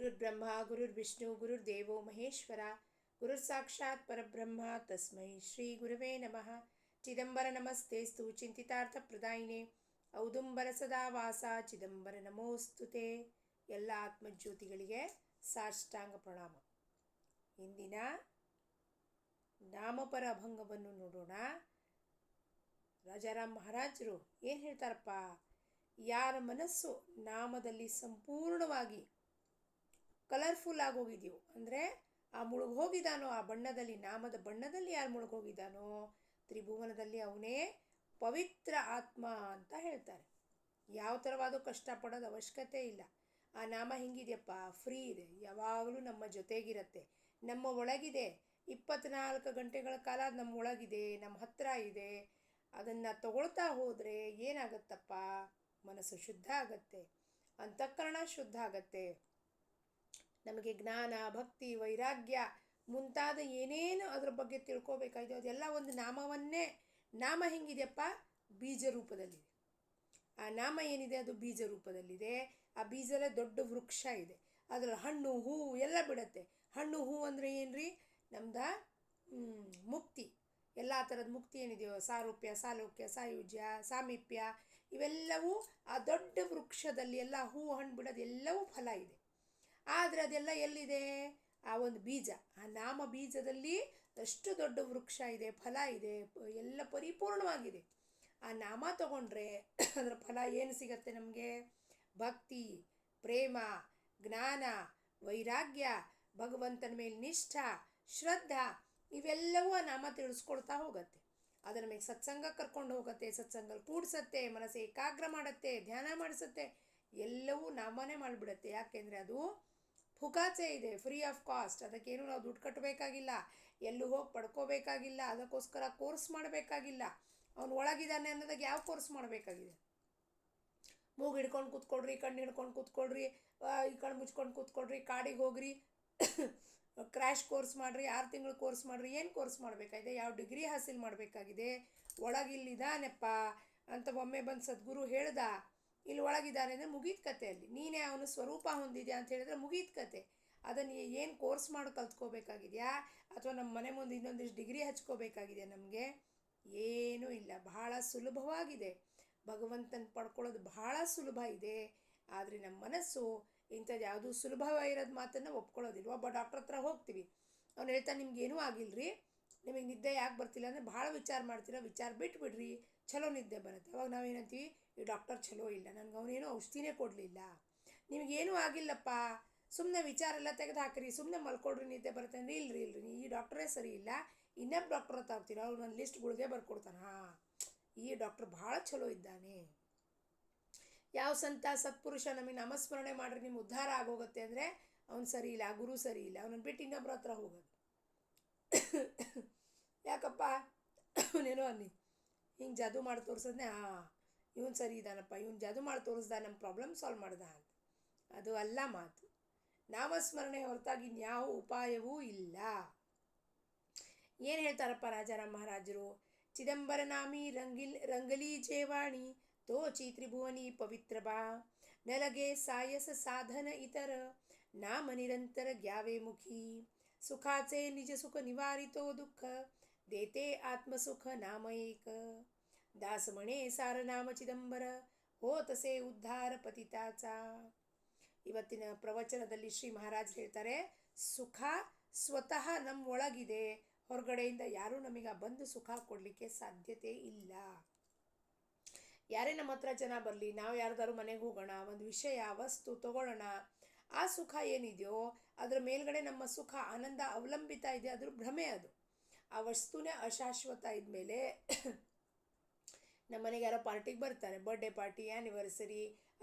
ಗುರುರ್ಬ್ರಹ್ಮ ಗುರುರ್ವಿಷ್ಣು ಗುರುರ್ದೇವೋ ಮಹೇಶ್ವರ ಗುರುರ್ ಸಾಕ್ಷಾತ್ ಪರಬ್ರಹ್ಮ ತಸ್ಮೈ ಶ್ರೀ ಗುರುವೇ ನಮಃ. ಚಿದಂಬರ ನಮಸ್ತೇಸ್ತು ಚಿಂತಿತಾರ್ಥ ಪ್ರದಾಯಿನೇ ಔದುಂಬರ ಸದಾ ವಾಸ ಚಿದಂಬರ ನಮೋಸ್ತುತೆ. ಎಲ್ಲ ಆತ್ಮಜ್ಯೋತಿಗಳಿಗೆ ಸಾಷ್ಟಾಂಗ ಪ್ರಣಾಮ. ಇಂದಿನ ನಾಮಪರ ಅಭಂಗವನ್ನು ನೋಡೋಣ. ರಾಜಾರಾಮ್ ಮಹಾರಾಜರು ಏನು ಹೇಳ್ತಾರಪ್ಪ, ಯಾರ ಮನಸ್ಸು ನಾಮದಲ್ಲಿ ಸಂಪೂರ್ಣವಾಗಿ ಕಲರ್ಫುಲ್ ಆಗೋಗಿದೆಯೋ, ಅಂದರೆ ಆ ಮುಳುಗೋಗಿದ್ದಾನೋ, ಆ ಬಣ್ಣದಲ್ಲಿ, ನಾಮದ ಬಣ್ಣದಲ್ಲಿ ಯಾರು ಮುಳುಗೋಗಿದ್ದಾನೋ ತ್ರಿಭುವನದಲ್ಲಿ ಅವನೇ ಪವಿತ್ರ ಆತ್ಮ ಅಂತ ಹೇಳ್ತಾರೆ. ಯಾವ ಥರವಾದ ಕಷ್ಟಪಡೋದು ಅವಶ್ಯಕತೆ ಇಲ್ಲ. ಆ ನಾಮ ಹೆಂಗಿದೆಯಪ್ಪ, ಫ್ರೀ ಇದೆ, ಯಾವಾಗಲೂ ನಮ್ಮ ಜೊತೆಗಿರುತ್ತೆ, ನಮ್ಮ ಒಳಗಿದೆ. 24 ಗಂಟೆಗಳ ಕಾಲ ನಮ್ಮ ಒಳಗಿದೆ, ನಮ್ಮ ಹತ್ರ ಇದೆ. ಅದನ್ನು ತಗೊಳ್ತಾ ಹೋದರೆ ಏನಾಗತ್ತಪ್ಪ, ಮನಸ್ಸು ಶುದ್ಧ ಆಗತ್ತೆ, ಅಂತಃಕರಣ ಶುದ್ಧ ಆಗತ್ತೆ. ನಮಗೆ ಜ್ಞಾನ, ಭಕ್ತಿ, ವೈರಾಗ್ಯ ಮುಂತಾದ ಏನೇನು ಅದ್ರ ಬಗ್ಗೆ ತಿಳ್ಕೊಬೇಕಾಗಿದೆ ಅದೆಲ್ಲ ಒಂದು ನಾಮವನ್ನೇ. ನಾಮ ಹೆಂಗಿದೆಯಪ್ಪ, ಬೀಜ ರೂಪದಲ್ಲಿದೆ. ಆ ನಾಮ ಏನಿದೆ ಅದು ಬೀಜ ರೂಪದಲ್ಲಿದೆ. ಆ ಬೀಜದ ದೊಡ್ಡ ವೃಕ್ಷ ಇದೆ, ಅದರ ಹಣ್ಣು ಹೂವು ಎಲ್ಲ ಬಿಡುತ್ತೆ. ಹಣ್ಣು ಹೂವು ಅಂದರೆ ಏನ್ರಿ, ನಮ್ದು ಮುಕ್ತಿ, ಎಲ್ಲ ಥರದ ಮುಕ್ತಿ ಏನಿದೆಯೋ, ಸಾರೂಪ್ಯ, ಸಾಲೋಕ್ಯ, ಸಾಯುಜ್ಯ, ಸಾಮೀಪ್ಯ, ಇವೆಲ್ಲವೂ ಆ ದೊಡ್ಡ ವೃಕ್ಷದಲ್ಲಿ ಎಲ್ಲ ಹೂವು ಹಣ್ಣು ಬಿಡೋದು ಎಲ್ಲವೂ ಫಲ ಇದೆ. ಆದರೆ ಅದೆಲ್ಲ ಎಲ್ಲಿದೆ, ಆ ಒಂದು ಬೀಜ, ಆ ನಾಮ ಬೀಜದಲ್ಲಿ ಅಷ್ಟು ದೊಡ್ಡ ವೃಕ್ಷ ಇದೆ, ಫಲ ಇದೆ, ಎಲ್ಲ ಪರಿಪೂರ್ಣವಾಗಿದೆ. ಆ ನಾಮ ತಗೊಂಡ್ರೆ ಅದರ ಫಲ ಏನು ಸಿಗತ್ತೆ ನಮಗೆ, ಭಕ್ತಿ, ಪ್ರೇಮ, ಜ್ಞಾನ, ವೈರಾಗ್ಯ, ಭಗವಂತನ ಮೇಲೆ ನಿಷ್ಠ, ಶ್ರದ್ಧಾ, ಇವೆಲ್ಲವೂ ಆ ನಾಮ ತಿಳಿಸ್ಕೊಳ್ತಾ ಹೋಗುತ್ತೆ. ಅದರ ಮೇಲೆ ಸತ್ಸಂಗ ಕರ್ಕೊಂಡು ಹೋಗುತ್ತೆ, ಸತ್ಸಂಗಲ್ಲಿ ಕೂಡಿಸತ್ತೆ, ಮನಸ್ಸು ಏಕಾಗ್ರ ಮಾಡುತ್ತೆ, ಧ್ಯಾನ ಮಾಡಿಸುತ್ತೆ, ಎಲ್ಲವೂ ನಾಮನೇ ಮಾಡಿಬಿಡುತ್ತೆ. ಯಾಕೆಂದರೆ ಅದು ಫುಕಾಚೆ ಇದೆ, ಫ್ರೀ ಆಫ್ ಕಾಸ್ಟ್. ಅದಕ್ಕೇನು ನಾವು ದುಡ್ಡು ಕಟ್ಟಬೇಕಾಗಿಲ್ಲ, ಎಲ್ಲೂ ಹೋಗಿ ಪಡ್ಕೋಬೇಕಾಗಿಲ್ಲ, ಅದಕ್ಕೋಸ್ಕರ ಕೋರ್ಸ್ ಮಾಡಬೇಕಾಗಿಲ್ಲ. ಅವನು ಒಳಗಿದ್ದಾನೆ ಅನ್ನೋದಕ್ಕೆ ಯಾವ ಕೋರ್ಸ್ ಮಾಡಬೇಕಾಗಿದೆ. ಮೂಗು ಹಿಡ್ಕೊಂಡು ಕೂತ್ಕೊಳ್ರಿ, ಕಣ್ಣು ಹಿಡ್ಕೊಂಡು ಕೂತ್ಕೊಳ್ರಿ, ಈ ಕಣ್ಣು ಮುಚ್ಕೊಂಡು ಕೂತ್ಕೊಳ್ರಿ, ಕಾಡಿಗೆ ಹೋಗ್ರಿ, ಕ್ರ್ಯಾಶ್ ಕೋರ್ಸ್ ಮಾಡಿರಿ, 6 ತಿಂಗಳು ಕೋರ್ಸ್ ಮಾಡಿರಿ, ಏನು ಕೋರ್ಸ್ ಮಾಡಬೇಕಾಗಿದೆ, ಯಾವ ಡಿಗ್ರಿ ಹಾಸಿಲ್ ಮಾಡಬೇಕಾಗಿದೆ. ಒಳಗಿಲ್ಲಿದ್ದಾನೆಪ್ಪ ಅಂತ ಒಮ್ಮೆ ಬಂದು ಸದ್ಗುರು ಹೇಳ್ದ, ಇಲ್ಲಿ ಒಳಗಿದ್ದಾನೆ ಅಂದರೆ ಮುಗೀತು ಕತೆ. ಅಲ್ಲಿ ನೀನೇ ಅವನು ಸ್ವರೂಪ ಹೊಂದಿದ್ಯಾ ಅಂತ ಹೇಳಿದ್ರೆ ಮುಗೀತು ಕತೆ. ಅದನ್ನು ಏನು ಕೋರ್ಸ್ ಮಾಡಿ ಕಲ್ತ್ಕೋಬೇಕಾಗಿದೆಯಾ, ಅಥವಾ ನಮ್ಮ ಮನೆ ಮುಂದೆ ಇನ್ನೊಂದಿಷ್ಟು ಡಿಗ್ರಿ ಹಚ್ಕೋಬೇಕಾಗಿದೆಯಾ? ನಮಗೆ ಏನೂ ಇಲ್ಲ, ಬಹಳ ಸುಲಭವಾಗಿದೆ. ಭಗವಂತನ ಪಡ್ಕೊಳ್ಳೋದು ಬಹಳ ಸುಲಭ ಇದೆ. ಆದರೆ ನಮ್ಮ ಮನಸ್ಸು ಇಂಥದ್ದು ಯಾವುದೂ ಸುಲಭವಾಗಿರೋದು ಮಾತನ್ನು ಒಪ್ಕೊಳ್ಳೋದಿಲ್ಲ. ಒಬ್ಬ ಡಾಕ್ಟ್ರ್ ಹತ್ರ ಹೋಗ್ತೀವಿ, ಅವ್ನು ಹೇಳ್ತಾನೆ ನಿಮ್ಗೇನೂ ಆಗಿಲ್ಲರಿ, ನಿಮಗೆ ನಿದ್ದೆ ಯಾಕೆ ಬರ್ತಿಲ್ಲ ಅಂದರೆ ಭಾಳ ವಿಚಾರ ಮಾಡ್ತೀರ, ವಿಚಾರ ಬಿಟ್ಬಿಡ್ರಿ, ಚಲೋ ನಿದ್ದೆ ಬರುತ್ತೆ. ಅವಾಗ ನಾವೇನಂತೀವಿ, ಈ ಡಾಕ್ಟರ್ ಚಲೋ ಇಲ್ಲ, ನನಗೆ ಅವನೇನೋ ಔಷಧಿನೇ ಕೊಡಲಿಲ್ಲ. ನಿಮಗೇನೂ ಆಗಿಲ್ಲಪ್ಪ, ಸುಮ್ಮನೆ ವಿಚಾರ ಎಲ್ಲ ತೆಗೆದು ಹಾಕಿರಿ, ಸುಮ್ಮನೆ ಮಲ್ಕೊಡ್ರಿ, ನಿದ್ದೆ ಬರುತ್ತೆ ಅಂದರೆ ಇಲ್ಲರಿ ಈ ಡಾಕ್ಟ್ರೇ ಸರಿ ಇಲ್ಲ, ಇನ್ನೊಬ್ಬ ಡಾಕ್ಟ್ರ್ ಹತ್ರ ಹೋಗ್ತೀರ, ಅವ್ರು ಒಂದು ಲಿಸ್ಟ್ ಗುಳಿಗೆ ಬರ್ಕೊಡ್ತಾನೆ, ಹಾಂ ಈ ಡಾಕ್ಟ್ರ್ ಭಾಳ ಚಲೋ ಇದ್ದಾನೆ. ಯಾವ ಸಂತ ಸತ್ಪುರುಷ ನಮಗೆ ನಾಮಸ್ಮರಣೆ ಮಾಡಿರಿ ನಿಮ್ಮ ಉದ್ಧಾರ ಆಗೋಗುತ್ತೆ ಅಂದರೆ ಅವ್ನು ಸರಿ ಇಲ್ಲ, ಗುರು ಸರಿ ಇಲ್ಲ, ಅವನನ್ನು ಬಿಟ್ಟು ಇನ್ನೊಬ್ಬರ ಹತ್ರ ಹೋಗೋದು. ಯಾಕಪ್ಪ, ಅವನೇನೋ ಅನ್ನಿ ಹಿಂಗೆ ಜಾದು ಮಾಡಿ ತೋರಿಸೋದನ್ನೇ, ಹಾಂ ಇವನು ಸರಿ ಇದ್ದಾನಪ್ಪ, ಇವನು ಜಾದು ಮಾಡಿ ತೋರಿಸ್ದ, ನಮ್ಮ ಪ್ರಾಬ್ಲಮ್ ಸಾಲ್ವ್ ಮಾಡ್ದ ಅಂತ. ಅದು ಅಲ್ಲ ಮಾತು. ನಾಮಸ್ಮರಣೆ ಹೊರತಾಗಿ ಇನ್ಯಾವ ಉಪಾಯವೂ ಇಲ್ಲ. ಏನು ಹೇಳ್ತಾರಪ್ಪ ರಾಜಾರಾಮ್ ಮಹಾರಾಜರು, ಚಿದಂಬರ ನಾಮಿ ರಂಗಲಿ ಜೇವಾಣಿ ತೋಚಿ ತ್ರಿಭುವನಿ ಪವಿತ್ರ ಬಾ, ನಲಗೆ ಸಾಯಸ ಸಾಧನ ಇತರ ನಾಮ ನಿರಂತರ ಗ್ಯಾವೆ ಮುಖಿ, ಸುಖಾಚೆ ನಿಜ ಸುಖ ನಿವಾರಿತೋ ದುಃಖ ದೇತೆ ಆತ್ಮಸುಖ ನಾಮ ಏಕ, ದಾಸಮಣೆ ಸಾರನಾಮ ಚಿದಂಬರ ಹೋತಸೆ ಉದ್ಧಾರ ಪತಿತಾಚ. ಇವತ್ತಿನ ಪ್ರವಚನದಲ್ಲಿ ಶ್ರೀ ಮಹಾರಾಜ್ ಹೇಳ್ತಾರೆ, ಸುಖ ಸ್ವತಃ ನಮ್ಮ ಒಳಗಿದೆ, ಹೊರಗಡೆಯಿಂದ ಯಾರೂ ನಮಗೆ ಬಂದು ಸುಖ ಕೊಡಲಿಕ್ಕೆ ಸಾಧ್ಯತೆ ಇಲ್ಲ. ಯಾರೇ ನಮ್ಮ ಹತ್ರ ಜನ ಬರಲಿ, ನಾವು ಯಾರ್ದಾರು ಮನೆಗೆ ಹೋಗೋಣ, ಒಂದು ವಿಷಯ ವಸ್ತು ತಗೊಳ್ಳೋಣ, ಆ ಸುಖ ಏನಿದೆಯೋ ಅದರ ಮೇಲ್ಗಡೆ ನಮ್ಮ ಸುಖ ಆನಂದ ಅವಲಂಬಿತ ಇದೆ, ಅದ್ರ ಭ್ರಮೆ ಅದು. ಆ ವಸ್ತುನೇ ಅಶಾಶ್ವತ ಇದ್ಮೇಲೆ ನಮ್ಮ ಮನೆಗೆ ಯಾರೋ ಪಾರ್ಟಿಗೆ ಬರ್ತಾರೆ, ಬರ್ಡೇ ಪಾರ್ಟಿ, ಆ್ಯನಿವರ್ಸರಿ,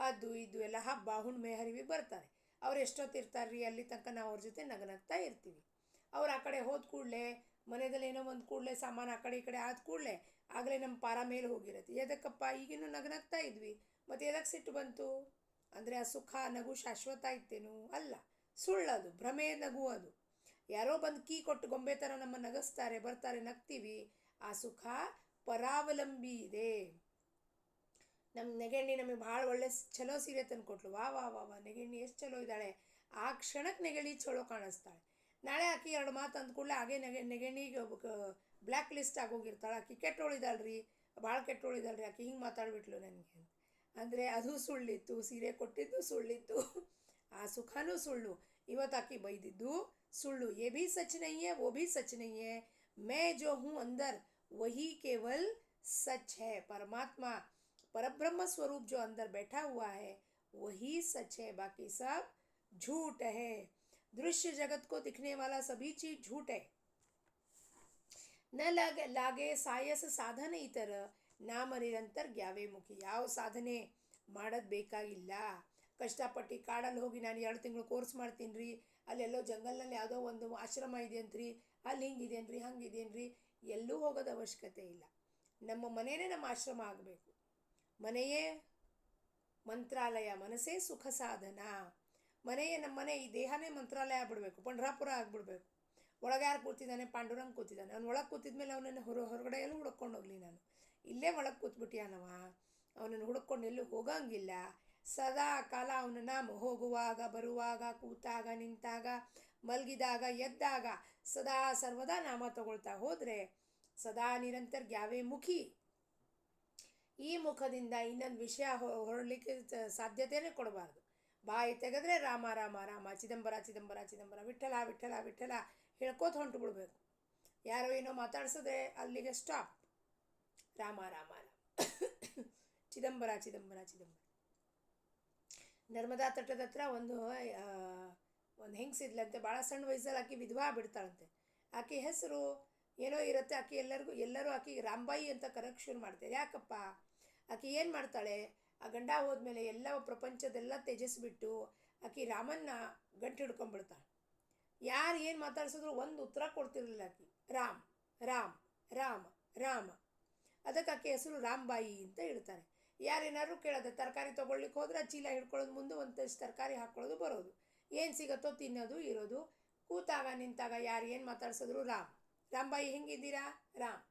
ಅದು ಇದು ಎಲ್ಲ ಹಬ್ಬ ಹುಣ್ಣಿಮೆ ಹರಿವಿ ಬರ್ತಾರೆ. ಅವ್ರು ಎಷ್ಟೊತ್ತಿರ್ತಾರೆ ರೀ, ಅಲ್ಲಿ ತನಕ ನಾವು ಅವ್ರ ಜೊತೆ ನಗನಗ್ತಾ ಇರ್ತೀವಿ. ಅವ್ರು ಆ ಕಡೆ ಹೋದ ಕೂಡಲೇ, ಮನೆಯಲ್ಲಿ ಏನೋ ಒಂದು ಕೂಡಲೇ ಸಾಮಾನು ಆ ಕಡೆ ಈ ಕಡೆ ಆದ ಕೂಡಲೇ ಆಗಲೇ ನಮ್ಮ ಪಾರ ಮೇಲೆ ಹೋಗಿರುತ್ತೆ. ಎದಕ್ಕಪ್ಪ, ಈಗಿನ್ನೂ ನಗನಗ್ತಾ ಇದ್ವಿ, ಮತ್ತು ಎದಕ್ಕೆ ಸಿಟ್ಟು ಬಂತು ಅಂದರೆ ಆ ಸುಖ ನಗು ಶಾಶ್ವತ ಇತ್ತೇನು? ಅಲ್ಲ, ಸುಳ್ಳದು, ಭ್ರಮೆ ನಗು ಅದು. ಯಾರೋ ಬಂದು ಕೀ ಕೊಟ್ಟು ಗೊಂಬೆ ಥರ ನಮ್ಮ ನಗಿಸ್ತಾರೆ, ಬರ್ತಾರೆ, ನಗ್ತೀವಿ. ಆ ಸುಖ ಪರಾವಲಂಬಿ ಇದೆ. ನಮ್ಮ ನೆಗೆಣ್ಣಿ ನಮಗೆ ಭಾಳ ಒಳ್ಳೆ ಚಲೋ ಸೀರೆ ತಂದು ಕೊಟ್ಲು, ವಾ ವಾ ವಾ ವಾ ನೆಗೆಣ್ಣಿ ಎಷ್ಟು ಚಲೋ ಇದ್ದಾಳೆ, ಆ ಕ್ಷಣಕ್ಕೆ ನೆಗಳಿ ಚಲೋ ಕಾಣಿಸ್ತಾಳೆ. ನಾಳೆ ಆಕಿ ಎರಡು ಮಾತು ಅಂದ ಕೂಡಲೇ ಹಾಗೆ ನೆಗಣಿಗೆ ಬ್ಲ್ಯಾಕ್ ಲಿಸ್ಟ್ ಆಗೋಗಿರ್ತಾಳೆ. ಆಕಿ ಕೆಟ್ಟೋಳಿದಾಳ್ರಿ, ಭಾಳ ಕೆಟ್ಟೋಳಿದಾಳ್ರಿ, ಆಕಿ ಹಿಂಗೆ ಮಾತಾಡ್ಬಿಟ್ಲು ನನಗೆ ಅಂದರೆ ಅದು ಸುಳ್ಳಿತ್ತು. ಸೀರೆ ಕೊಟ್ಟಿದ್ದು ಸುಳ್ಳಿತ್ತು, ಆ ಸುಖನೂ ಸುಳ್ಳು. ಇವತ್ತು ಆಕಿ ಬೈದಿದ್ದು ಸುಳ್ಳು. ये भी सच नहीं है, वो भी सच नहीं है, मैं जो हूँ अंदर वही केवल सच है. परमात्मा परब्रह्म स्वरूप जो अंदर बैठा हुआ है वही सच है, बाकी सब झूठ है. दृश्य जगत को दिखने वाला सभी चीज झूठ है. न लागे सायस साधन इतर ನಾಮ ನಿರಂತರ ಗ್ಯಾವೆ ಮುಖಿ. ಯಾವ ಸಾಧನೆ ಮಾಡೋದು ಬೇಕಾಗಿಲ್ಲ. ಕಷ್ಟಪಟ್ಟು ಕಾಡಲ್ಲಿ ಹೋಗಿ ನಾನು 2 ತಿಂಗಳು ಕೋರ್ಸ್ ಮಾಡ್ತೀನಿ ರೀ, ಅಲ್ಲೆಲ್ಲೋ ಜಂಗಲ್ನಲ್ಲಿ ಯಾವುದೋ ಒಂದು ಆಶ್ರಮ ಇದೆಯಂತ್ರಿ, ಅಲ್ಲಿ ಹಿಂಗಿದೇನ್ರಿ ಹಂಗಿದೇನ್ರಿ, ಎಲ್ಲೂ ಹೋಗೋದು ಅವಶ್ಯಕತೆ ಇಲ್ಲ. ನಮ್ಮ ಮನೆಯೇ ನಮ್ಮ ಆಶ್ರಮ ಆಗಬೇಕು. ಮನೆಯೇ ಮಂತ್ರಾಲಯ, ಮನಸ್ಸೇ ಸುಖ ಸಾಧನ. ಮನೆಯೇ ನಮ್ಮ ಮನೆ, ಈ ದೇಹನೇ ಮಂತ್ರಾಲಯ ಆಗ್ಬಿಡ್ಬೇಕು, ಪಂಡ್ರಾಪುರ ಆಗ್ಬಿಡ್ಬೇಕು. ಒಳಗೆ ಯಾರು ಕೂತಿದ್ದಾನೆ? ಪಾಂಡುರಂಗ್ ಕೂತಿದ್ದಾನೆ. ಅವ್ನು ಒಳಗೆ ಕೂತಿದ್ಮೇಲೆ ಅವನನ್ನು ಹೊರಗಡೆ ಎಲ್ಲೂ ಹುಡ್ಕೊಂಡು ಹೋಗಲಿ, ನಾನು ಇಲ್ಲೇ ಒಳಗೆ ಕೂತ್ಬಿಟ್ಟಿಯಾನವ, ಅವನನ್ನು ಹುಡ್ಕೊಂಡು ಎಲ್ಲೂ ಹೋಗಂಗಿಲ್ಲ. ಸದಾ ಕಾಲ ಅವನ ನಾಮ ಹೋಗುವಾಗ ಬರುವಾಗ ಕೂತಾಗ ನಿಂತಾಗ ಮಲಗಿದಾಗ ಎದ್ದಾಗ ಸದಾ ಸರ್ವದಾ ನಾಮ ತಗೊಳ್ತಾ ಹೋದರೆ ಸದಾ ನಿರಂತರ ಗ್ಯಾವೆ ಮುಖಿ. ಈ ಮುಖದಿಂದ ಇನ್ನೊಂದು ವಿಷಯ ಹೊರಲಿಕ್ಕೆ ಸಾಧ್ಯತೆಯೇ ಕೊಡಬಾರ್ದು. ಬಾಯಿ ತೆಗೆದ್ರೆ ರಾಮ ರಾಮ ರಾಮ, ಚಿದಂಬರ ಚಿದಂಬರ ಚಿದಂಬರ, ವಿಠಲ ವಿಠಲ ವಿಠಲ ಹೇಳ್ಕೋತ ಹೊಂಟು ಬಿಡ್ಬೇಕು. ಯಾರೋ ಏನೋ ಮಾತಾಡ್ಸಿದ್ರೆ ಅಲ್ಲಿಗೆ ಸ್ಟಾಪ್, ರಾಮ ರಾಮ ರಾಮ, ಚಿದಂಬರ ಚಿದಂಬರ ಚಿದಂಬರ. ನರ್ಮದಾ ತಟದ ಹತ್ರ ಒಂದು ಹೆಂಗಸಿದ್ಲಂತೆ, ಭಾಳ ಸಣ್ಣ ವಯಸ್ಸಲ್ಲಿ ಆಕೆ ವಿಧವಾ ಬಿಡ್ತಾಳಂತೆ. ಆಕೆ ಹೆಸರು ಏನೋ ಇರುತ್ತೆ, ಆಕೆ ಎಲ್ಲರೂ ಆಕೆಗೆ ರಾಂಬಾಯಿ ಅಂತ ಕರೆಕ್ಟ್ ಶುರು ಮಾಡ್ತಾರೆ. ಯಾಕಪ್ಪ? ಆಕೆ ಏನು ಮಾಡ್ತಾಳೆ, ಆ ಗಂಡ ಹೋದ್ಮೇಲೆ ಎಲ್ಲ ಪ್ರಪಂಚದೆಲ್ಲ ತ್ಯಜಿಸ್ಬಿಟ್ಟು ಆಕೆ ರಾಮನ್ನ ಗಂಟು ಹಿಡ್ಕೊಂಡ್ಬಿಡ್ತಾಳೆ. ಯಾರು ಏನು ಮಾತಾಡ್ಸಿದ್ರು ಒಂದು ಉತ್ತರ ಕೊಡ್ತಿರ್ಲಿಲ್ಲ ಆಕೆ. ರಾಮ್ ರಾಮ್ ರಾಮ ರಾಮ. ಅದಕ್ಕೆ ಆಕೆ ಹೆಸರು ರಾಂಬಾಯಿ ಅಂತ ಹೇಳ್ತಾರೆ. ಯಾರೇನಾದ್ರು ಕೇಳೋದು, ತರಕಾರಿ ತೊಗೊಳ್ಲಿಕ್ಕೆ ಹೋದ್ರೆ ಚೀಲ ಹಿಡ್ಕೊಳ್ಳೋದು, ಮುಂದೆ ಒಂದಷ್ಟು ತರಕಾರಿ ಹಾಕ್ಕೊಳ್ಳೋದು ಬರೋದು, ಏನು ಸಿಗುತ್ತೋ ತಿನ್ನೋದು ಇರೋದು, ಕೂತಾಗ ನಿಂತಾಗ ಯಾರು ಏನು ಮಾತಾಡ್ಸಿದ್ರು ರಾಮ್. ರಾಂಬಾಯಿ ಹೆಂಗಿದ್ದೀರಾ? ರಾಮ್.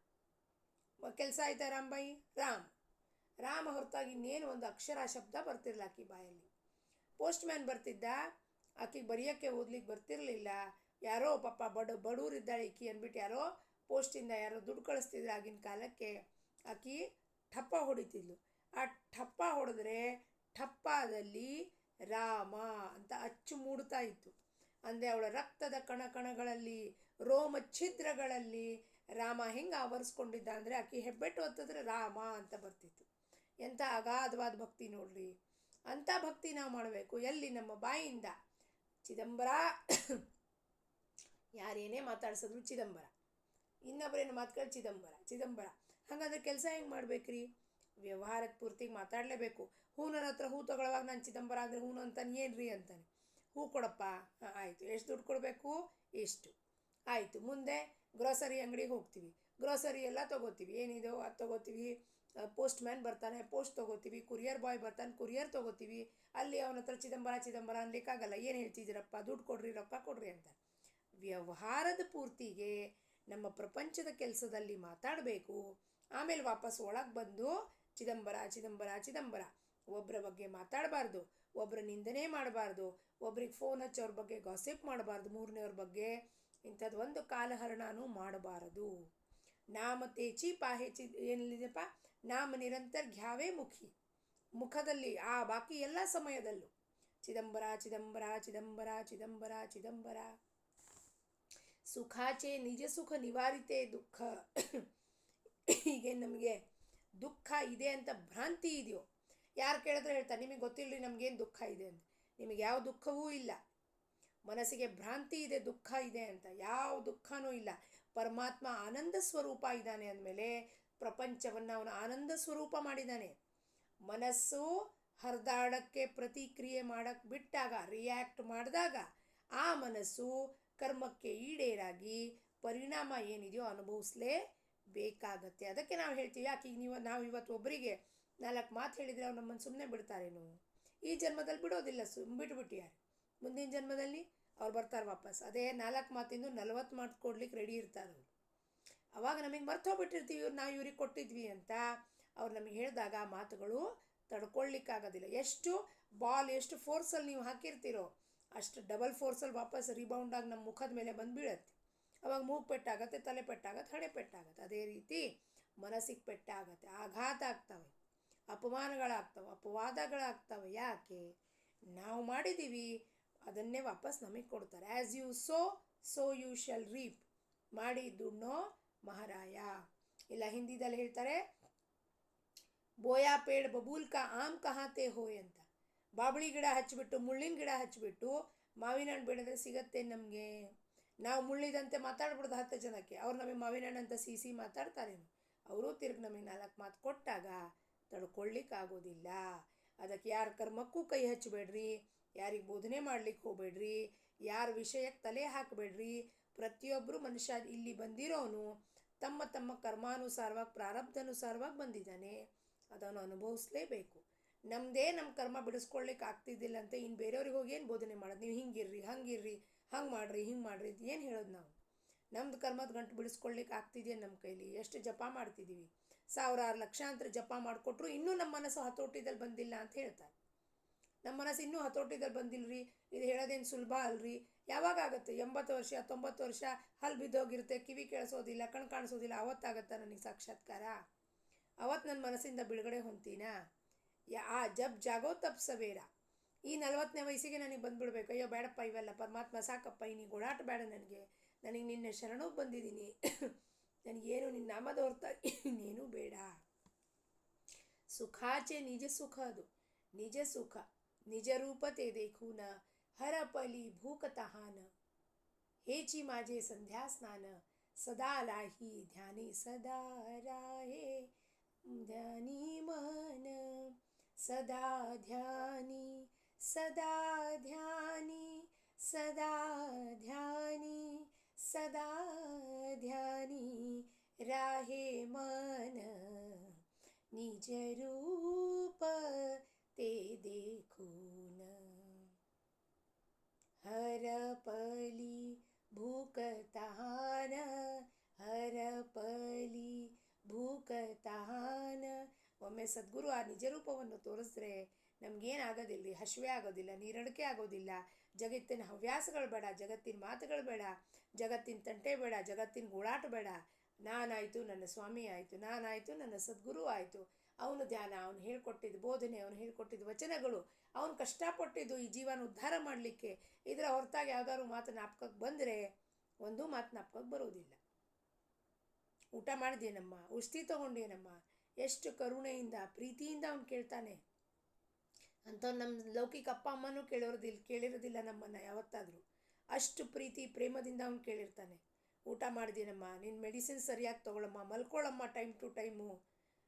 ಕೆಲಸ ಆಯ್ತಾ ರಾಂಬಾಯಿ? ರಾಮ್. ರಾಮ ಹೊರತಾಗಿ ಇನ್ನೇನು ಒಂದು ಅಕ್ಷರ ಶಬ್ದ ಬರ್ತಿರ್ಲಿಲ್ಲ ಆಕೆ ಬಾಯಲ್ಲಿ. ಪೋಸ್ಟ್ ಮ್ಯಾನ್ ಬರ್ತಿದ್ದ, ಆಕೆಗೆ ಬರೆಯೋಕ್ಕೆ ಓದ್ಲಿಕ್ಕೆ ಬರ್ತಿರಲಿಲ್ಲ. ಯಾರೋ ಪಾಪ ಬಡೂರಿದ್ದಾಳೆ ಈಕಿ ಅಂದ್ಬಿಟ್ಟು ಯಾರೋ ಪೋಸ್ಟಿಂದ ಯಾರೋ ದುಡ್ಡು ಕಳಿಸ್ತಿದ್ರು ಆಗಿನ ಕಾಲಕ್ಕೆ. ಆಕೆ ಠಪ್ಪ ಹೊಡಿತಿದ್ಲು. ಆ ಠಪ್ಪ ಹೊಡೆದ್ರೆ ಠಪ್ಪದಲ್ಲಿ ರಾಮ ಅಂತ ಅಚ್ಚು ಮೂಡ್ತಾ ಇತ್ತು. ಅಂದರೆ ಅವಳ ರಕ್ತದ ಕಣಕಣಗಳಲ್ಲಿ ರೋಮ ಛಿದ್ರಗಳಲ್ಲಿ ರಾಮ ಹೆಂಗೆ ಆವರಿಸ್ಕೊಂಡಿದ್ದ ಅಂದರೆ ಆಕೆ ಹೆಬ್ಬೆಟ್ಟು ಹೊತ್ತಿದ್ರೆ ರಾಮ ಅಂತ ಬರ್ತಿತ್ತು. ಎಂಥ ಅಗಾಧವಾದ ಭಕ್ತಿ ನೋಡ್ರಿ. ಅಂಥ ಭಕ್ತಿ ನಾವು ಮಾಡಬೇಕು. ಎಲ್ಲಿ? ನಮ್ಮ ಬಾಯಿಂದ ಚಿದಂಬರ. ಯಾರೇನೇ ಮಾತಾಡ್ಸಿದ್ರು ಚಿದಂಬರ, ಇನ್ನೊಬ್ಬರೇನು ಮಾತ್ಕೊಳ್ಳಿ ಚಿದಂಬರ ಚಿದಂಬರ. ಹಾಗಾದ್ರೆ ಕೆಲಸ ಹೆಂಗೆ ಮಾಡ್ಬೇಕ್ರಿ? ವ್ಯವಹಾರದ ಪೂರ್ತಿಗೆ ಮಾತಾಡಲೇಬೇಕು. ಹೂ ನನ್ನ ಹತ್ರ ಹೂ ತೊಗೊಳ್ಳುವಾಗ ನಾನು ಚಿದಂಬರ ಅಂದರೆ ಹೂನು ಅಂತಾನೆ, ಏನು ರೀ ಅಂತಾನೆ. ಹೂ ಕೊಡಪ್ಪ, ಹಾಂ ಆಯಿತು, ಎಷ್ಟು ದುಡ್ಡು ಕೊಡಬೇಕು? ಎಷ್ಟು ಆಯಿತು. ಮುಂದೆ ಗ್ರೋಸರಿ ಅಂಗಡಿಗೆ ಹೋಗ್ತೀವಿ, ಗ್ರೋಸರಿ ಎಲ್ಲ ತೊಗೋತೀವಿ, ಏನಿದೆಯೋ ಅದು ತೊಗೋತೀವಿ. ಪೋಸ್ಟ್ ಮ್ಯಾನ್ ಬರ್ತಾನೆ, ಪೋಸ್ಟ್ ತೊಗೋತೀವಿ. ಕುರಿಯರ್ ಬಾಯ್ ಬರ್ತಾನೆ, ಕುರಿಯರ್ ತೊಗೋತೀವಿ. ಅಲ್ಲಿ ಅವನ ಹತ್ರ ಚಿದಂಬರ ಚಿದಂಬರ ಅನ್ಲಿಕ್ಕಾಗಲ್ಲ. ಏನು ಹೇಳ್ತಿದ್ದೀರಪ್ಪ, ದುಡ್ಡು ಕೊಡ್ರಿ, ರೊಕ್ಕ ಕೊಡ್ರಿ ಅಂತ. ವ್ಯವಹಾರದ ಪೂರ್ತಿಗೆ ನಮ್ಮ ಪ್ರಪಂಚದ ಕೆಲಸದಲ್ಲಿ ಮಾತಾಡಬೇಕು. ಆಮೇಲೆ ವಾಪಸ್ ಒಳಗೆ ಬಂದು ಚಿದಂಬರ ಚಿದಂಬರ ಚಿದಂಬರ. ಒಬ್ಬರ ಬಗ್ಗೆ ಮಾತಾಡಬಾರ್ದು, ಒಬ್ಬರ ನಿಂದನೆ ಮಾಡಬಾರ್ದು, ಒಬ್ರಿಗೆ ಫೋನ್ ಹಚ್ಚಿ ಅವ್ರ ಬಗ್ಗೆ ಗಾಸಿಪ್ ಮಾಡಬಾರ್ದು, ಮೂರನೇವ್ರ ಬಗ್ಗೆ ಇಂಥದ್ದು ಒಂದು ಕಾಲಹರಣನೂ ಮಾಡಬಾರದು. ನಾಮ ತೇಚಿ ಪಾಹೇಚಿ ಏನಿದೆಯಪ್ಪ, ನಾಮ ನಿರಂತರ ಘ್ಯಾವೇ ಮುಖಿ. ಮುಖದಲ್ಲಿ ಆ ಬಾಕಿ ಎಲ್ಲ ಸಮಯದಲ್ಲೂ ಚಿದಂಬರ ಚಿದಂಬರ ಚಿದಂಬರ ಚಿದಂಬರ ಚಿದಂಬರ. ಸುಖಾಚೆ ನಿಜ ಸುಖ ನಿವಾರಿತೆ ದುಃಖ. ಹೀಗೆ ನಮಗೆ ದುಃಖ ಇದೆ ಅಂತ ಭ್ರಾಂತಿ ಇದೆಯೋ, ಯಾರು ಕೇಳಿದ್ರೆ ಹೇಳ್ತಾರೆ ನಿಮಗೆ ಗೊತ್ತಿಲ್ಲರಿ ನಮಗೇನು ದುಃಖ ಇದೆ ಅಂತ. ನಿಮಗೆ ಯಾವ ದುಃಖವೂ ಇಲ್ಲ. ಮನಸ್ಸಿಗೆ ಭ್ರಾಂತಿ ಇದೆ ದುಃಖ ಇದೆ ಅಂತ. ಯಾವ ದುಃಖನೂ ಇಲ್ಲ. ಪರಮಾತ್ಮ ಆನಂದ ಸ್ವರೂಪ ಇದ್ದಾನೆ ಅಂದಮೇಲೆ ಪ್ರಪಂಚವನ್ನು ಅವನು ಆನಂದ ಸ್ವರೂಪ ಮಾಡಿದ್ದಾನೆ. ಮನಸ್ಸು ಹರಿದಾಡಕ್ಕೆ ಪ್ರತಿಕ್ರಿಯೆ ಮಾಡಕ್ಕೆ ಬಿಟ್ಟಾಗ, ರಿಯಾಕ್ಟ್ ಮಾಡಿದಾಗ ಆ ಮನಸ್ಸು ಕರ್ಮಕ್ಕೆ ಈಡೇರಾಗಿ ಪರಿಣಾಮ ಏನಿದೆಯೋ ಅನುಭವಿಸಲೇಬೇಕಾಗತ್ತೆ. ಅದಕ್ಕೆ ನಾವು ಹೇಳ್ತೀವಿ, ಯಾಕೆ ಈಗ ನಾವು ಇವತ್ತು ಒಬ್ಬರಿಗೆ 4 ಮಾತು ಹೇಳಿದರೆ ಅವ್ರು ನಮ್ಮನ್ನು ಸುಮ್ಮನೆ ಬಿಡ್ತಾರೇನು? ಈ ಜನ್ಮದಲ್ಲಿ ಬಿಡೋದಿಲ್ಲ, ಬಿಟ್ಬಿಟ್ಟಿಯಾರೆ. ಮುಂದಿನ ಜನ್ಮದಲ್ಲಿ ಅವ್ರು ಬರ್ತಾರೆ ವಾಪಸ್. ಅದೇ 4 ಮಾತಿಂದು 40 ಮಾತು ಕೊಡ್ಲಿಕ್ಕೆ ರೆಡಿ ಇರ್ತಾರೆ ಅವರು. ಅವಾಗ ನಮಗೆ ಮರ್ತೋಗ್ಬಿಟ್ಟಿರ್ತೀವಿ ನಾವು ಇವ್ರಿಗೆ ಕೊಟ್ಟಿದ್ವಿ ಅಂತ. ಅವ್ರು ನಮಗೆ ಹೇಳಿದಾಗ ಆ ಮಾತುಗಳು ತಡ್ಕೊಳ್ಲಿಕ್ಕಾಗೋದಿಲ್ಲ. ಎಷ್ಟು ಬಾಲ್ ಎಷ್ಟು ಫೋರ್ಸಲ್ಲಿ ನೀವು ಹಾಕಿರ್ತೀರೋ ಅಷ್ಟು ಡಬಲ್ ಫೋರ್ಸಲ್ಲಿ ವಾಪಸ್ ರಿಬೌಂಡಾಗಿ ನಮ್ಮ ಮುಖದ ಮೇಲೆ ಬಂದು ಬೀಳತ್ತೆ. ಅವಾಗ ಮೂಗು ಪೆಟ್ಟಾಗತ್ತೆ, ತಲೆ ಪೆಟ್ಟಾಗತ್ತೆ, ಹಣೆ ಪೆಟ್ಟಾಗತ್ತೆ. ಅದೇ ರೀತಿ ಮನಸ್ಸಿಗೆ ಪೆಟ್ಟಾಗತ್ತೆ, ಆಘಾತ ಆಗ್ತವೆ, ಅಪಮಾನಗಳಾಗ್ತವೆ, ಅಪವಾದಗಳಾಗ್ತವೆ. ಯಾಕೆ? ನಾವು ಮಾಡಿದ್ದೀವಿ, ಅದನ್ನೇ ವಾಪಸ್ ನಮಗೆ ಕೊಡ್ತಾರೆ. As you sow you shall reap. ಮಾಡಿ ದುಡ್ನೋ ಮಹಾರಾಯ. ಇಲ್ಲ ಹಿಂದಿದಲ್ಲಿ ಹೇಳ್ತಾರೆ, ಬೋಯಾ ಪೇಡ್ ಬಬೂಲ್ ಕಾ ಆಮ್ ಕಹಾತೆ ಹೋಯ್ ಅಂತ. ಬಾಬಳಿ ಗಿಡ ಹಚ್ಚಿಬಿಟ್ಟು, ಮುಳ್ಳಿನ ಗಿಡ ಹಚ್ಚಿಬಿಟ್ಟು ಮಾವಿನ ಹಣ್ಣು ಬೆಳೆದ್ರೆ ಸಿಗತ್ತೆ ನಮಗೆ. ನಾವು ಮುಳ್ಳಿದಂತೆ ಮಾತಾಡ್ಬಿಡ್ದು 10 ಜನಕ್ಕೆ, ಅವ್ರು ನಮಗೆ ಮಾವಿನ ಹಣ್ಣು ಅಂತ ಸಿಸಿ ಮಾತಾಡ್ತಾರೇನು? ಅವರು ತಿರ್ಗಿ ನಮಗೆ 4 ಮಾತು ಕೊಟ್ಟಾಗ ತಡ್ಕೊಳ್ಳಿಕ್ಕಾಗೋದಿಲ್ಲ. ಅದಕ್ಕೆ ಯಾರ ಕರ್ಮಕ್ಕೂ ಕೈ ಹಚ್ಚಬೇಡ್ರಿ, ಯಾರಿಗೆ ಬೋಧನೆ ಮಾಡ್ಲಿಕ್ಕೆ ಹೋಗ್ಬೇಡ್ರಿ, ಯಾರ ವಿಷಯಕ್ಕೆ ತಲೆ ಹಾಕಬೇಡ್ರಿ. ಪ್ರತಿಯೊಬ್ಬರು ಮನುಷ್ಯ ಇಲ್ಲಿ ಬಂದಿರೋನು ತಮ್ಮ ತಮ್ಮ ಕರ್ಮಾನುಸಾರವಾಗಿ, ಪ್ರಾರಬ್ಧಾನುಸಾರವಾಗಿ ಬಂದಿದ್ದಾನೆ. ಅದನ್ನು ಅನುಭವಿಸ್ಲೇಬೇಕು. ನಮ್ಮದೇ ನಮ್ಮ ಕರ್ಮ ಬಿಡಿಸ್ಕೊಳ್ಳಿಕ್ಕೆ ಆಗ್ತಿದ್ದಿಲ್ಲ ಅಂತ ಇನ್ನು ಬೇರೆಯವ್ರಿಗೆ ಹೋಗಿ ಏನು ಬೋಧನೆ ಮಾಡೋದು? ನೀವು ಹಿಂಗಿರ್ರಿ, ಹಂಗಿರ್ರಿ, ಹಂಗೆ ಮಾಡಿರಿ, ಹಿಂಗೆ ಮಾಡಿರಿ ಅಂತ ಏನು ಹೇಳೋದು ನಾವು? ನಮ್ಮದು ಕರ್ಮದ ಗಂಟು ಬಿಡಿಸ್ಕೊಳ್ಳಿಕ್ಕೆ ಆಗ್ತಿದೆಯಾ ನಮ್ಮ ಕೈಲಿ? ಎಷ್ಟು ಜಪ ಮಾಡ್ತಿದ್ದೀವಿ, ಸಾವಿರಾರು ಲಕ್ಷಾಂತರ ಜಪ ಮಾಡಿಕೊಟ್ರು ಇನ್ನೂ ನಮ್ಮ ಮನಸ್ಸು ಹತೋಟಿದಲ್ಲಿ ಬಂದಿಲ್ಲ ಅಂತ ಹೇಳ್ತಾರೆ. ನಮ್ಮ ಮನಸ್ಸು ಇನ್ನೂ ಹತೋಟಿದಲ್ಲಿ ಬಂದಿಲ್ಲರಿ. ಇದು ಹೇಳೋದೇನು ಸುಲಭ ಅಲ್ರಿ. ಯಾವಾಗ ಆಗುತ್ತೆ? 80 ವರ್ಷ 90 ವರ್ಷ ಹಲ್ಲು ಬಿದ್ದೋಗಿರುತ್ತೆ, ಕಿವಿ ಕೇಳಿಸೋದಿಲ್ಲ, ಕಣ್ಣು ಕಾಣಿಸೋದಿಲ್ಲ, ಅವತ್ತಾಗತ್ತಾ ನನಗೆ ಸಾಕ್ಷಾತ್ಕಾರ? ಅವತ್ತು ನನ್ನ ಮನಸ್ಸಿಂದ ಬಿಡುಗಡೆ ಹೊಂತೀನಾ? ಜಬ್ ಜಾಗೋ ತಬ್ ಸವೇರ. ಈ 40ನೇ ವಯಸ್ಸಿಗೆ ನನಗೆ ಬಂದುಬಿಡ್ಬೇಕು, ಅಯ್ಯೋ ಬೇಡಪ್ಪ ಇವೆಲ್ಲ, ಪರಮಾತ್ಮ ಸಾಕಪ್ಪ, ಇನ್ನೀ ಓಡಾಟ ಬೇಡ ನನಗೆ ನಿನ್ನ ಶರಣಕ್ಕೆ ಬಂದಿದ್ದೀನಿ, ನನಗೇನು ನಿನ್ನ ನಾಮದ ಹೊರತಾಗಿ ಇನ್ನೇನೂ ಬೇಡ. ಸುಖಾಚೆ ನಿಜ ಸುಖ, ಅದು ನಿಜ ಸುಖ. ನಿಜ ರೂಪತೆ ದೇಖೂನ ಹರಪಲಿ ಭೂಕತಹಾನ. ಹೇಚಿ ಮಾಜೆ ಸಂಧ್ಯಾ ಸ್ನಾನ ಸದಾ ಲಾಹಿ ಧ್ಯಾನಿ ಸದಾ ರಾಹೆ ಧ್ಯಾನಿ ಮನ. ಸದಾ ಧ್ಯಾನಿ ಸದಾ ಧ್ಯಾನಿ ಸದಾ ಧ್ಯಾನಿ ಸದಾ ಧ್ಯಾನಿ ರಾಹೆ ಮನ. ನಿಜ ರೂಪ ते देखो न. हरपली भूकतहान, हरपली ಭೂಕತಹಾನ. ಒಮ್ಮೆ ಸದ್ಗುರು ಆ ನಿಜ ರೂಪವನ್ನು ತೋರಿಸಿದ್ರೆ ನಮಗೇನಾಗೋದಿಲ್ಲ ರೀ. ಹಸಿವೆ ಆಗೋದಿಲ್ಲ, ನೀರಡಿಕೆ ಆಗೋದಿಲ್ಲ, ಜಗತ್ತಿನ ಹವ್ಯಾಸಗಳು ಬೇಡ, ಜಗತ್ತಿನ ಮಾತುಗಳು ಬೇಡ, ಜಗತ್ತಿನ ತಂಟೆ ಬೇಡ, ಜಗತ್ತಿನ ಗೋಳಾಟ ಬೇಡ. ನಾನಾಯಿತು, ನನ್ನ ಸ್ವಾಮಿ ಆಯಿತು, ನಾನಾಯಿತು, ನನ್ನ ಸದ್ಗುರು ಆಯಿತು. ಅವನು ಧ್ಯಾನ, ಅವನು ಹೇಳ್ಕೊಟ್ಟಿದ್ದು ಬೋಧನೆ, ಅವನು ಹೇಳ್ಕೊಟ್ಟಿದ್ದು ವಚನಗಳು, ಅವನು ಕಷ್ಟಪಟ್ಟಿದ್ದು ಈ ಜೀವನ ಉದ್ಧಾರ ಮಾಡಲಿಕ್ಕೆ. ಇದರ ಹೊರತಾಗಿ ಯಾವ್ದಾದ್ರು ಮಾತು ಜ್ಞಾಪಕಕ್ಕೆ ಬಂದರೆ ಒಂದು ಮಾತು ಜ್ಞಾಪಕಕ್ಕೆ ಬರೋದಿಲ್ಲ. ಊಟ ಮಾಡಿದೇನಮ್ಮ, ಔಷಧಿ ತೊಗೊಂಡೇನಮ್ಮ, ಎಷ್ಟು ಕರುಣೆಯಿಂದ ಪ್ರೀತಿಯಿಂದ ಅವನು ಕೇಳ್ತಾನೆ. ಅಂಥವ್ನು ನಮ್ಮ ಲೌಕಿಕ ಅಪ್ಪ ಅಮ್ಮನೂ ಕೇಳಿರೋದಿಲ್ಲ ನಮ್ಮನ್ನು ಯಾವತ್ತಾದರೂ. ಅಷ್ಟು ಪ್ರೀತಿ ಪ್ರೇಮದಿಂದ ಅವನು ಕೇಳಿರ್ತಾನೆ. ಊಟ ಮಾಡಿದೇನಮ್ಮ, ನಿನ್ನ ಮೆಡಿಸಿನ್ ಸರಿಯಾಗಿ ತೊಗೊಳಮ್ಮ, ಮಲ್ಕೊಳ್ಳಮ್ಮ ಟೈಮ್ ಟು ಟೈಮು.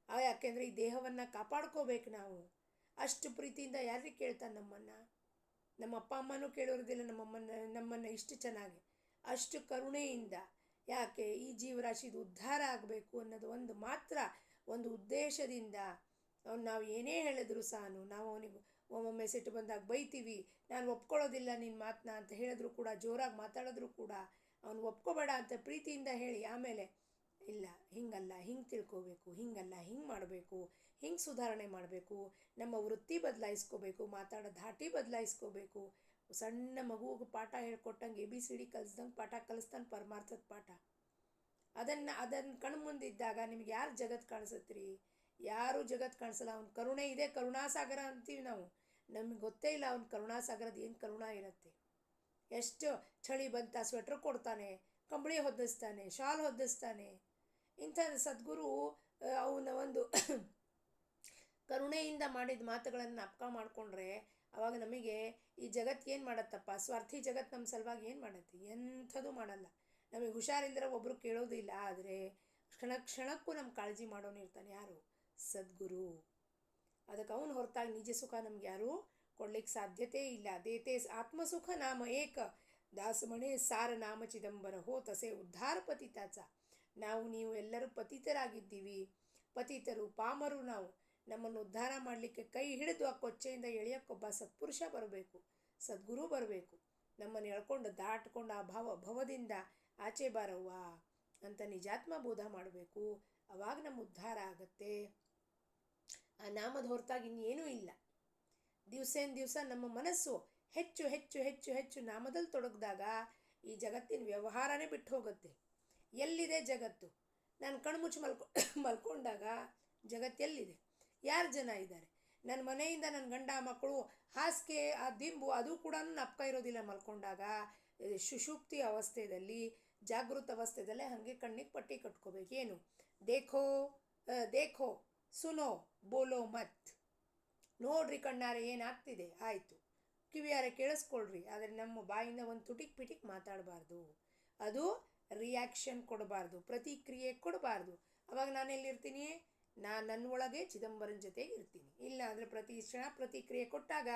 ಯಾಕೆಂದರೆ ಈ ದೇಹವನ್ನು ಕಾಪಾಡ್ಕೋಬೇಕು ನಾವು. ಅಷ್ಟು ಪ್ರೀತಿಯಿಂದ ಯಾರಿಗೆ ಕೇಳ್ತಾನೆ ನಮ್ಮನ್ನು? ನಮ್ಮ ಅಪ್ಪ ಅಮ್ಮನೂ ಕೇಳಿರೋದಿಲ್ಲ ನಮ್ಮನ್ನು ಇಷ್ಟು ಚೆನ್ನಾಗಿ. ಅಷ್ಟು ಕರುಣೆಯಿಂದ. ಯಾಕೆ? ಈ ಜೀವರಾಶಿದು ಉದ್ಧಾರ ಆಗಬೇಕು ಅನ್ನೋದು ಒಂದು ಮಾತ್ರ, ಒಂದು ಉದ್ದೇಶದಿಂದ ನಾವು ಏನೇ ಹೇಳಿದ್ರು ಸಾನು, ನಾವು ಅವನಿಗೆ ಒಮ್ಮೊಮ್ಮೆ ಸಿಟ್ಟು ಬಂದಾಗ ಬೈತೀವಿ, ನಾನು ಒಪ್ಕೊಳ್ಳೋದಿಲ್ಲ ನಿನ್ನ ಮಾತನ್ನ ಅಂತ ಹೇಳಿದ್ರು ಕೂಡ, ಜೋರಾಗಿ ಮಾತಾಡಿದ್ರು ಕೂಡ ಅವನು ಒಪ್ಕೋಬೇಡ ಅಂತ ಪ್ರೀತಿಯಿಂದ ಹೇಳಿ ಆಮೇಲೆ ಇಲ್ಲ, ಹಿಂಗಲ್ಲ, ಹಿಂಗೆ ತಿಳ್ಕೋಬೇಕು, ಹಿಂಗಲ್ಲ, ಹಿಂಗೆ ಮಾಡಬೇಕು, ಹಿಂಗೆ ಸುಧಾರಣೆ ಮಾಡಬೇಕು, ನಮ್ಮ ವೃತ್ತಿ ಬದಲಾಯಿಸ್ಕೋಬೇಕು, ಮಾತಾಡೋ ಧಾಟಿ ಬದಲಾಯಿಸ್ಕೋಬೇಕು. ಸಣ್ಣ ಮಗುವಿಗೆ ಪಾಠ ಹೇಳ್ಕೊಟ್ಟಂಗೆ ABCD ಕಲಿಸ್ದಂಗೆ ಪಾಠ ಕಲಿಸ್ತಾನೆ, ಪರಮಾರ್ಥದ ಪಾಠ. ಅದನ್ನು ಕಣ್ಣು ಮುಂದಿದ್ದಾಗ ನಿಮ್ಗೆ ಯಾರು ಜಗತ್ತು ಕಾಣಿಸುತ್ತೀರಿ? ಯಾರೂ ಜಗತ್ತು ಕಾಣಿಸಲ್ಲ. ಅವ್ನ ಕರುಣೆ ಇದೆ, ಕರುಣಾಸಾಗರ ಅಂತೀವಿ ನಾವು. ನಮಗೆ ಗೊತ್ತೇ ಇಲ್ಲ ಅವ್ನ ಕರುಣಾಸಾಗರದ ಏನು ಕರುಣಾ ಇರುತ್ತೆ. ಎಷ್ಟು ಚಳಿ ಬಂತ ಸ್ವೆಟ್ರ್ ಕೊಡ್ತಾನೆ, ಕಂಬಳಿ ಹೊದಿಸ್ತಾನೆ, ಶಾಲ್ ಹೊದಿಸ್ತಾನೆ. ಇಂಥ ಸದ್ಗುರು ಅವನ ಒಂದು ಕರುಣೆಯಿಂದ ಮಾಡಿದ ಮಾತುಗಳನ್ನು ಜ್ಞಾಪಕ ಮಾಡಿಕೊಂಡ್ರೆ ಆವಾಗ ನಮಗೆ ಈ ಜಗತ್ತು ಏನು ಮಾಡತ್ತಪ್ಪ, ಸ್ವಾರ್ಥಿ ಜಗತ್ತು ನಮ್ಮ ಸಲುವಾಗಿ ಏನು ಮಾಡತ್ತೆ? ಎಂಥದ್ದು ಮಾಡಲ್ಲ. ನಮಗೆ ಹುಷಾರಿಲ್ಲದ್ರೆ ಒಬ್ಬರು ಕೇಳೋದಿಲ್ಲ, ಆದರೆ ಕ್ಷಣಕ್ಕೂ ನಮ್ಮ ಕಾಳಜಿ ಮಾಡೋನು ಇರ್ತಾನೆ. ಯಾರು? ಸದ್ಗುರು. ಅದಕ್ಕೆ ಅವನು ಹೊರತಾಗಿ ನಿಜ ಸುಖ ನಮ್ಗೆ ಯಾರೂ ಕೊಡ್ಲಿಕ್ಕೆ ಸಾಧ್ಯತೆ ಇಲ್ಲ. ದೇತೆ ಆತ್ಮಸುಖ ನಾಮ ಏಕ ದಾಸಮಣೆ ಸಾರ ನಾಮ ಚಿದಂಬರ ಹೋ ತಸೆ ಉದ್ಧಾರ ಪತಿತಾಚ. ನೀವು ಎಲ್ಲರೂ ಪತಿತರಾಗಿದ್ದೀವಿ, ಪತಿತರು ಪಾಮರು ನಾವು. ನಮ್ಮನ್ನು ಉದ್ಧಾರ ಮಾಡಲಿಕ್ಕೆ ಕೈ ಹಿಡಿದು ಆ ಕೊಚ್ಚೆಯಿಂದ ಎಳೆಯೋಕ್ಕೊಬ್ಬ ಸತ್ಪುರುಷ ಬರಬೇಕು, ಸದ್ಗುರು ಬರಬೇಕು. ನಮ್ಮನ್ನು ಎಳ್ಕೊಂಡು ದಾಟ್ಕೊಂಡು ಆ ಭವದಿಂದ ಆಚೆ ಬಾರವ್ವ ಅಂತ ನಿಜಾತ್ಮ ಬೋಧ ಮಾಡಬೇಕು. ಅವಾಗ ನಮ್ಮ ಉದ್ಧಾರ ಆಗತ್ತೆ. ಆ ನಾಮದ ಹೊರತಾಗಿ ಇನ್ನೇನೂ ಇಲ್ಲ. ದಿವಸೇನು ದಿವಸ ನಮ್ಮ ಮನಸ್ಸು ಹೆಚ್ಚು ಹೆಚ್ಚು ಹೆಚ್ಚು ಹೆಚ್ಚು ನಾಮದಲ್ಲಿ ತೊಡಗಿದಾಗ ಈ ಜಗತ್ತಿನ ವ್ಯವಹಾರನೇ ಬಿಟ್ಟು ಹೋಗುತ್ತೆ. ಎಲ್ಲಿದೆ ಜಗತ್ತು? ನಾನು ಕಣ್ಮುಚ್ಚಿ ಮಲ್ಕೊಂಡಾಗ ಜಗತ್ತೆಲ್ಲಿದೆ? ಯಾರು ಜನ ಇದ್ದಾರೆ? ನನ್ನ ಮನೆಯಿಂದ ನನ್ನ ಗಂಡ ಮಕ್ಕಳು ಹಾಸಿಗೆ ಆ ದಿಂಬು ಅದು ಕೂಡ ನಪ್ಕ ಇರೋದಿಲ್ಲ ಮಲ್ಕೊಂಡಾಗ. ಸುಷುಪ್ತಿ ಅವಸ್ಥೆಯಲ್ಲಿ ಜಾಗೃತ ಅವಸ್ಥೆದಲ್ಲೇ ಹಾಗೆ ಕಣ್ಣಿಗೆ ಪಟ್ಟಿ ಕಟ್ಕೋಬೇಕು. ಏನು? ದೇಖೋ ದೇಖೋ ಸುನೋ ಬೋಲೋ ಮತ್. ನೋಡ್ರಿ ಕಣ್ಣಾರೆ ಏನಾಗ್ತಿದೆ, ಆಯಿತು. ಕಿವಿಯಾರೆ ಕೇಳಿಸ್ಕೊಳ್ರಿ, ಆದರೆ ನಮ್ಮ ಬಾಯಿಂದ ಒಂದು ತುಟಿಕ್ ಪಿಟಿಕ್ ಮಾತಾಡಬಾರ್ದು. ಅದು ರಿಯಾಕ್ಷನ್ ಕೊಡಬಾರ್ದು, ಪ್ರತಿಕ್ರಿಯೆ ಕೊಡಬಾರ್ದು. ಅವಾಗ ನಾನು ಎಲ್ಲಿರ್ತೀನಿ? ನಾನು ನನ್ನ ಒಳಗೆ ಚಿದಂಬರನ ಜೊತೆಗೆ ಇರ್ತೀನಿ. ಇಲ್ಲ ಅಂದರೆ ಪ್ರತಿ ಕ್ಷಣ ಪ್ರತಿಕ್ರಿಯೆ ಕೊಟ್ಟಾಗ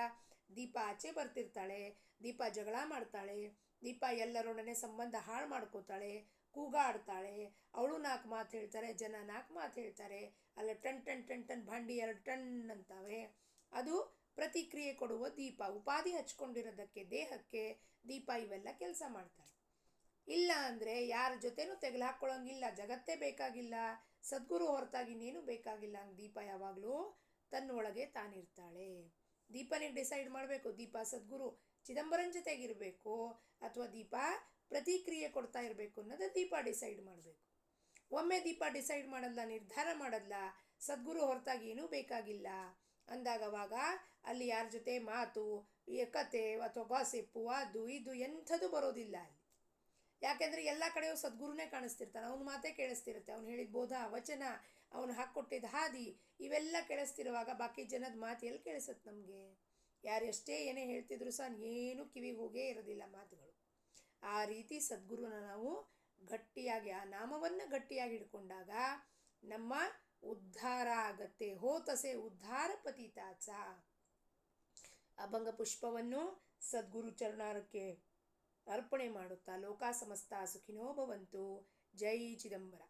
ದೀಪ ಆಚೆ ಬರ್ತಿರ್ತಾಳೆ, ದೀಪ ಜಗಳ ಮಾಡ್ತಾಳೆ, ದೀಪ ಎಲ್ಲರೊಡನೆ ಸಂಬಂಧ ಹಾಳು ಮಾಡ್ಕೋತಾಳೆ, ಕೂಗಾಡ್ತಾಳೆ. ಅವಳು 4 ಮಾತು ಹೇಳ್ತಾರೆ, ಜನ 4 ಮಾತು ಹೇಳ್ತಾರೆ. ಅಲ್ಲ ಟನ್ ಟನ್ ಟನ್ ಟನ್ ಭಾಂಡಿ 2 ಟನ್ ಅಂತಾವೆ. ಅದು ಪ್ರತಿಕ್ರಿಯೆ ಕೊಡುವ ದೀಪ. ಉಪಾಧಿ ಹಚ್ಕೊಂಡಿರೋದಕ್ಕೆ ದೇಹಕ್ಕೆ ದೀಪ ಇವೆಲ್ಲ ಕೆಲಸ ಮಾಡ್ತಾಳೆ. ಇಲ್ಲ ಅಂದರೆ ಯಾರ ಜೊತೆನೂ ತೆಗೆದು ಹಾಕ್ಕೊಳ್ಳೋಂಗಿಲ್ಲ, ಜಗತ್ತೇ ಬೇಕಾಗಿಲ್ಲ, ಸದ್ಗುರು ಹೊರತಾಗಿ ಇನ್ನೇನು ಬೇಕಾಗಿಲ್ಲ. ಹಂಗೆ ದೀಪ ಯಾವಾಗಲೂ ತನ್ನೊಳಗೆ ತಾನಿರ್ತಾಳೆ. ದೀಪನಿಗೆ ಡಿಸೈಡ್ ಮಾಡಬೇಕು, ದೀಪ ಸದ್ಗುರು ಚಿದಂಬರನ ಜೊತೆಗಿರಬೇಕು ಅಥವಾ ದೀಪ ಪ್ರತಿಕ್ರಿಯೆ ಕೊಡ್ತಾ ಇರಬೇಕು ಅನ್ನೋದು ದೀಪ ಡಿಸೈಡ್ ಮಾಡಬೇಕು. ಒಮ್ಮೆ ದೀಪ ಡಿಸೈಡ್ ಮಾಡಲ್ಲ, ನಿರ್ಧಾರ ಮಾಡಲ್ಲ, ಸದ್ಗುರು ಹೊರತಾಗಿ ಏನೂ ಬೇಕಾಗಿಲ್ಲ ಅಂದಾಗವಾಗ ಅಲ್ಲಿ ಯಾರ ಜೊತೆ ಮಾತು, ಕತೆ ಅಥವಾ ಗಾಸಿಪ್ಪು ಅದು ಇದು ಎಂಥದ್ದು ಬರೋದಿಲ್ಲ ಅಲ್ಲಿ. ಯಾಕೆಂದರೆ ಎಲ್ಲ ಕಡೆಯೂ ಸದ್ಗುರುನೇ ಕಾಣಿಸ್ತಿರ್ತಾನೆ, ಅವನ ಮಾತೇ ಕೇಳಿಸ್ತಿರುತ್ತೆ. ಅವ್ನು ಹೇಳಿದ ಬೋಧ ವಚನ, ಅವನು ಹಾಕ್ಕೊಟ್ಟಿದ್ದ ಹಾದಿ ಇವೆಲ್ಲ ಕೇಳಿಸ್ತಿರುವಾಗ ಬಾಕಿ ಜನದ ಮಾತು ಎಲ್ಲಿ ಕೇಳಿಸುತ್ತೆ ನಮಗೆ? ಯಾರು ಎಷ್ಟೇ ಏನೇ ಹೇಳ್ತಿದ್ರು ಸಹ ಏನೂ ಕಿವಿಗೆ ಹೋಗೇ ಇರೋದಿಲ್ಲ ಮಾತುಗಳು. ಆ ರೀತಿ ಸದ್ಗುರುನ ನಾವು ಗಟ್ಟಿಯಾಗಿ ಆ ನಾಮವನ್ನು ಗಟ್ಟಿಯಾಗಿ ಹಿಡ್ಕೊಂಡಾಗ ನಮ್ಮ ಉದ್ಧಾರ ಆಗತ್ತೆ. ಹೋತಸೆ ಉದ್ಧಾರ ಪತಿತಾಚ. ಅಭಂಗ ಪುಷ್ಪವನ್ನು ಸದ್ಗುರು ಚರಣಾರಕ್ಕೆ ಅರ್ಪಣೆ ಮಾಡುತ್ತಾ ಲೋಕ ಸಮಸ್ತ ಸುಖಿನೋ ಭವಂತು. ಜೈ ಚಿದಂಬರ.